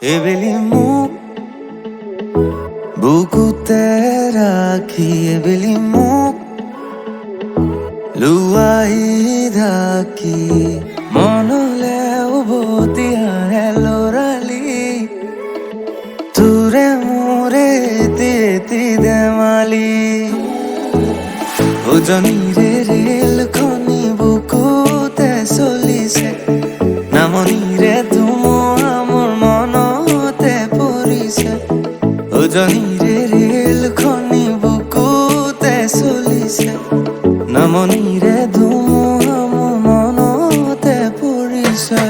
এবেলি মোক বুকুতে ৰাখি এবেলি মোক লুৱাই ঢাকি মনলে উভতি আহে লৰালি তোৰে মোৰে এটি ধেমালি উজনিৰে ৰেলখনি বুকুতে চলিছে নামনিৰে ধুমুহা মোৰ মনতে পৰিছে উজনিৰে ৰেলখনি বুকুতে চলিছে নামনিৰে ধুমুহা মোৰ মনতে পৰিছে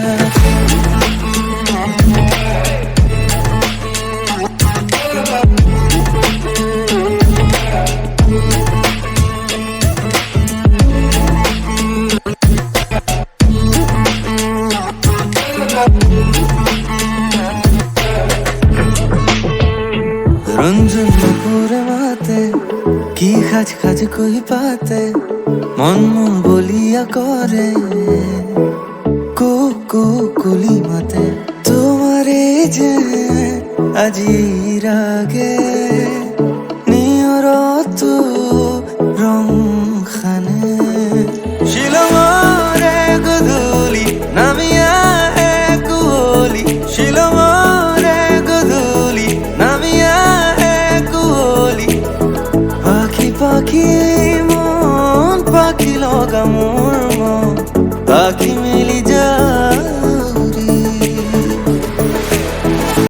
রঞ্জন পুরে মাতে কি খাজ খাজ কই পাতে মন মন বলিয়া করে কুলি মাতে তোমারে যে আজি রাগে